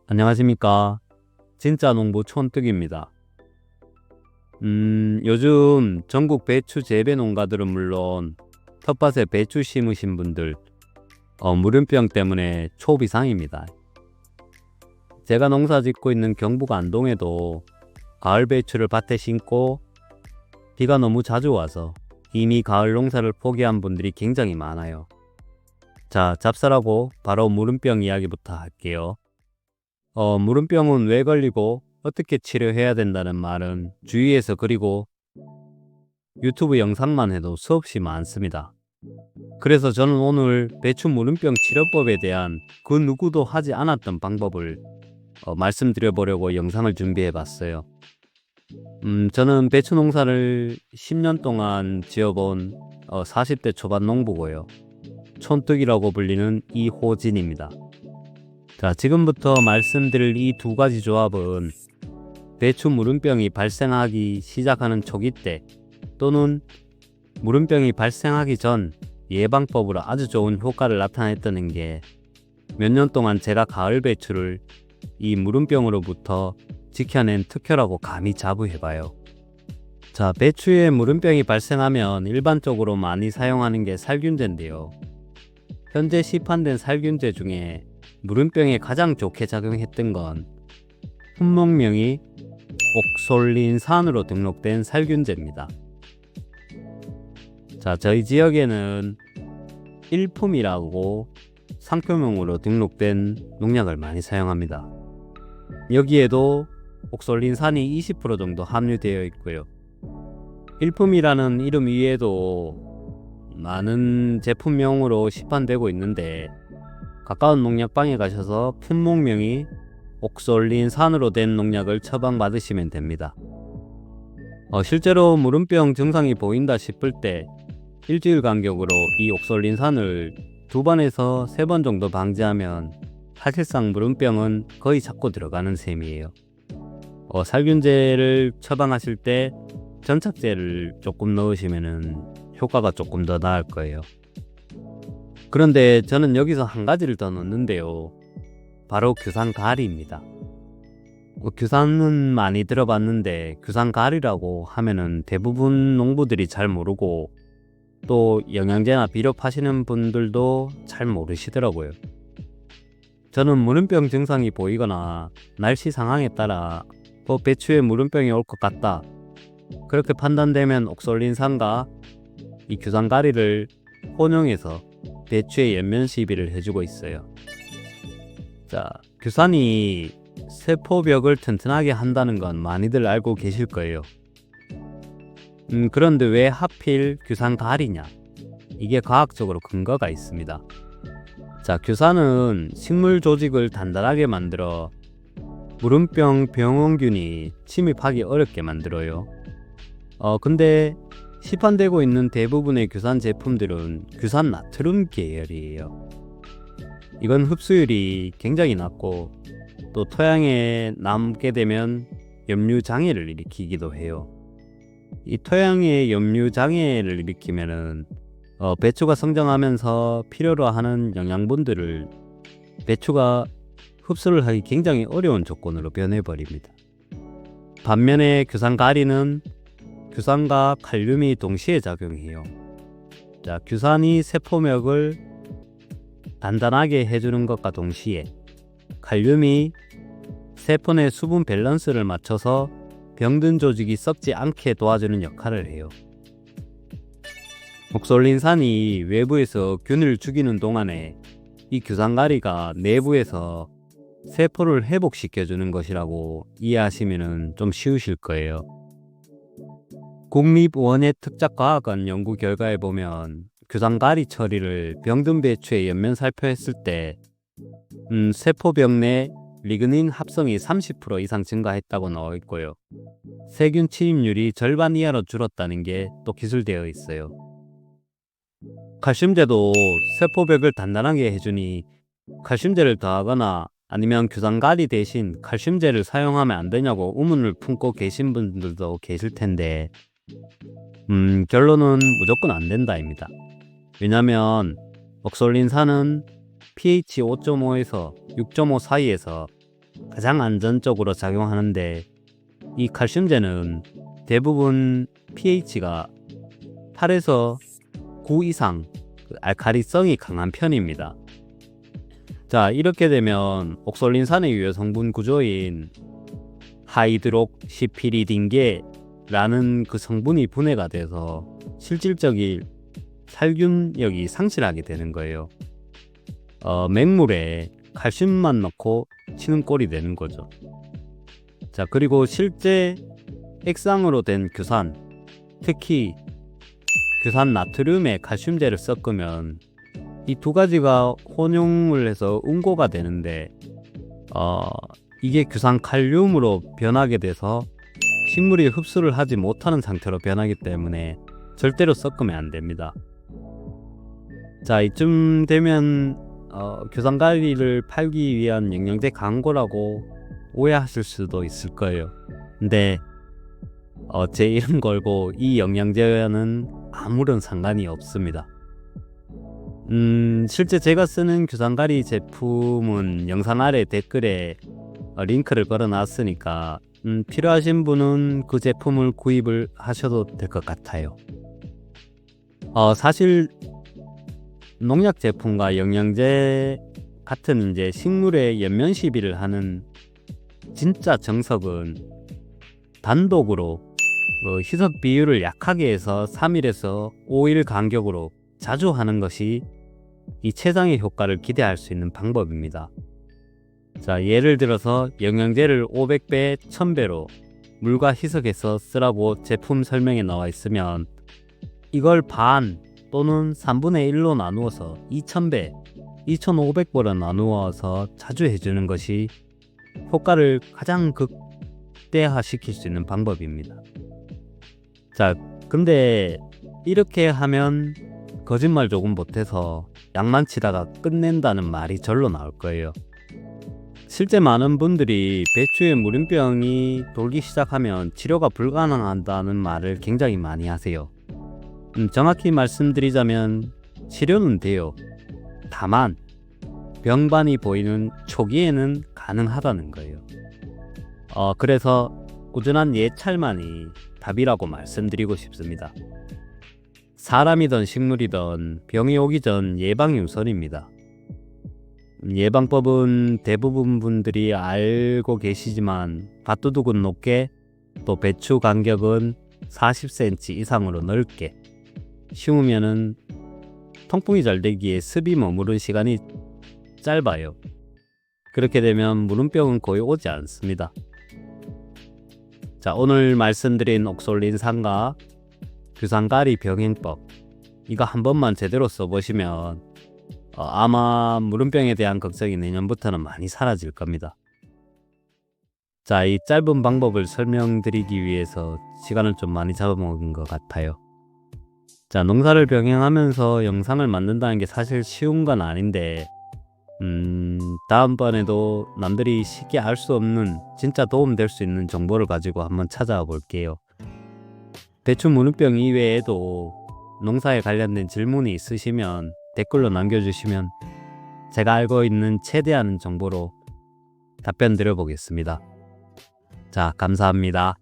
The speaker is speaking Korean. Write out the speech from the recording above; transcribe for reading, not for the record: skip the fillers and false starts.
안녕하십니까. 진짜 농부 촌뜨기입니다. 요즘 전국 배추 재배 농가들은 물론 텃밭에 배추 심으신 분들 물음병 때문에 초비상입니다. 제가 농사 짓고 있는 경북 안동에도 가을 배추를 밭에 심고 비가 너무 자주 와서 이미 가을 농사를 포기한 분들이 굉장히 많아요. 자, 잡쌀하고 바로 물음병 이야기부터 할게요. 물음병은 왜 걸리고 어떻게 치료해야 된다는 말은 주위에서 그리고 유튜브 영상만 해도 수없이 많습니다. 그래서 저는 오늘 배추 물음병 치료법에 대한 그 누구도 하지 않았던 방법을 말씀드려 보려고 영상을 준비해 봤어요. 저는 배추 농사를 10년 동안 지어본 40대 초반 농부고요. 촌뜨기라고 불리는 이호진입니다. 자, 지금부터 말씀드릴 이 두 가지 조합은 배추 물음병이 발생하기 시작하는 초기 때 또는 물음병이 발생하기 전 예방법으로 아주 좋은 효과를 나타냈다는 게 몇 년 동안 제가 가을 배추를 이 물음병으로부터 지켜낸 특효라고 감히 자부해봐요. 자, 배추에 물음병이 발생하면 일반적으로 많이 사용하는 게 살균제인데요. 현재 시판된 살균제 중에 물음병에 가장 좋게 작용했던 건 품목명이 옥솔린산으로 등록된 살균제입니다. 자, 저희 지역에는 일품이라고 상표명으로 등록된 농약을 많이 사용합니다. 여기에도 옥솔린산이 20% 정도 함유되어 있고요. 일품이라는 이름 위에도 많은 제품명으로 시판되고 있는데 가까운 농약방에 가셔서 품목명이 옥솔린산으로 된 농약을 처방받으시면 됩니다. 실제로 물음병 증상이 보인다 싶을 때 일주일 간격으로 이 옥솔린산을 2번에서 3번 정도 방지하면 사실상 물음병은 거의 잡고 들어가는 셈이에요. 살균제를 처방하실 때 전착제를 조금 넣으시면 효과가 조금 더 나을 거예요. 그런데 저는 여기서 한 가지를 더 넣는데요. 바로 규산가리입니다. 규산은 많이 들어봤는데 규산가리라고 하면은 대부분 농부들이 잘 모르고 또 영양제나 비료 파시는 분들도 잘 모르시더라고요. 저는 물음병 증상이 보이거나 날씨 상황에 따라 배추에 물음병이 올 것 같다, 그렇게 판단되면 옥솔린산과 이 규산가리를 혼용해서 배추에 연면 시비를 해주고 있어요. 자, 규산이 세포벽을 튼튼하게 한다는 건 많이들 알고 계실 거예요. 그런데 왜 하필 규산가리냐? 이게 과학적으로 근거가 있습니다. 자, 규산은 식물 조직을 단단하게 만들어 물음병 병원균이 침입하기 어렵게 만들어요. 근데 시판되고 있는 대부분의 규산 제품들은 규산 나트륨 계열이에요. 이건 흡수율이 굉장히 낮고 또 토양에 남게 되면 염류 장애를 일으키기도 해요. 이 토양에 염류 장애를 일으키면은 배추가 성장하면서 필요로 하는 영양분들을 배추가 흡수를 하기 굉장히 어려운 조건으로 변해버립니다. 반면에 규산가리는 규산과 칼륨이 동시에 작용해요. 자, 규산이 세포벽을 단단하게 해주는 것과 동시에 칼륨이 세포 내 수분 밸런스를 맞춰서 병든 조직이 썩지 않게 도와주는 역할을 해요. 옥솔린산이 외부에서 균을 죽이는 동안에 이 규산가리가 내부에서 세포를 회복시켜주는 것이라고 이해하시면 좀 쉬우실 거예요. 국립원예특작과학원 연구 결과에 보면 규산가리 처리를 병든 배추에 연면 살포했을 때 세포벽 내 리그닌 합성이 30% 이상 증가했다고 나와 있고요. 세균 침입률이 절반 이하로 줄었다는 게 또 기술되어 있어요. 칼슘제도 세포벽을 단단하게 해주니 칼슘제를 더하거나 아니면 규산가리 대신 칼슘제를 사용하면 안 되냐고 의문을 품고 계신 분들도 계실 텐데 결론은 무조건 안 된다입니다. 왜냐면 옥솔린산은 pH 5.5에서 6.5 사이에서 가장 안전적으로 작용하는데, 이 칼슘제는 대부분 pH가 8에서 9 이상 알칼리성이 강한 편입니다. 자, 이렇게 되면 옥솔린산의 유효 성분 구조인 하이드록시피리딘계라는 그 성분이 분해가 돼서 실질적인 살균력이 상실하게 되는 거예요. 맹물에 칼슘만 넣고 치는 꼴이 되는 거죠. 자, 그리고 실제 액상으로 된 규산, 특히 규산 나트륨에 칼슘제를 섞으면 이 두 가지가 혼용을 해서 응고가 되는데, 이게 규산 칼륨으로 변하게 돼서 식물이 흡수를 하지 못하는 상태로 변하기 때문에 절대로 섞으면 안 됩니다. 자, 이쯤 되면 규산가리를 팔기 위한 영양제 광고라고 오해하실 수도 있을 거예요. 근데 제 이름 걸고 이 영양제와는 아무런 상관이 없습니다. 실제 제가 쓰는 규산가리 제품은 영상 아래 댓글에 링크를 걸어 놨으니까 필요하신 분은 그 제품을 구입을 하셔도 될 것 같아요. 사실 농약 제품과 영양제 같은 이제 식물의 연면 시비를 하는 진짜 정석은 단독으로 희석 비율을 약하게 해서 3일에서 5일 간격으로 자주 하는 것이 이 최상의 효과를 기대할 수 있는 방법입니다. 자, 예를 들어서 영양제를 500배, 1000배로 물과 희석해서 쓰라고 제품 설명에 나와 있으면 이걸 반 또는 3분의 1로 나누어서 2000배, 2500배로 나누어서 자주 해주는 것이 효과를 가장 극대화시킬 수 있는 방법입니다. 자, 근데 이렇게 하면 거짓말 조금 못해서 약만 치다가 끝낸다는 말이 절로 나올 거예요. 실제 많은 분들이 배추에 무름병이 돌기 시작하면 치료가 불가능하다는 말을 굉장히 많이 하세요. 정확히 말씀드리자면 치료는 돼요. 다만 병반이 보이는 초기에는 가능하다는 거예요. 그래서 꾸준한 예찰만이 답이라고 말씀드리고 싶습니다. 사람이든 식물이든 병이 오기 전 예방이 우선입니다. 예방법은 대부분 분들이 알고 계시지만 밭두둑은 높게, 또 배추 간격은 40cm 이상으로 넓게, 심으면은 통풍이 잘 되기에 습이 머무른 시간이 짧아요. 그렇게 되면 무름병은 거의 오지 않습니다. 자, 오늘 말씀드린 옥솔린산과 규산가리 병행법, 이거 한 번만 제대로 써보시면 아마 무름병에 대한 걱정이 내년부터는 많이 사라질 겁니다. 자, 이 짧은 방법을 설명드리기 위해서 시간을 좀 많이 잡아먹은 것 같아요. 자, 농사를 병행하면서 영상을 만든다는 게 사실 쉬운 건 아닌데, 다음번에도 남들이 쉽게 알 수 없는 진짜 도움될 수 있는 정보를 가지고 한번 찾아와 볼게요. 배추 무름병 이외에도 농사에 관련된 질문이 있으시면 댓글로 남겨주시면 제가 알고 있는 최대한 정보로 답변 드려보겠습니다. 자, 감사합니다.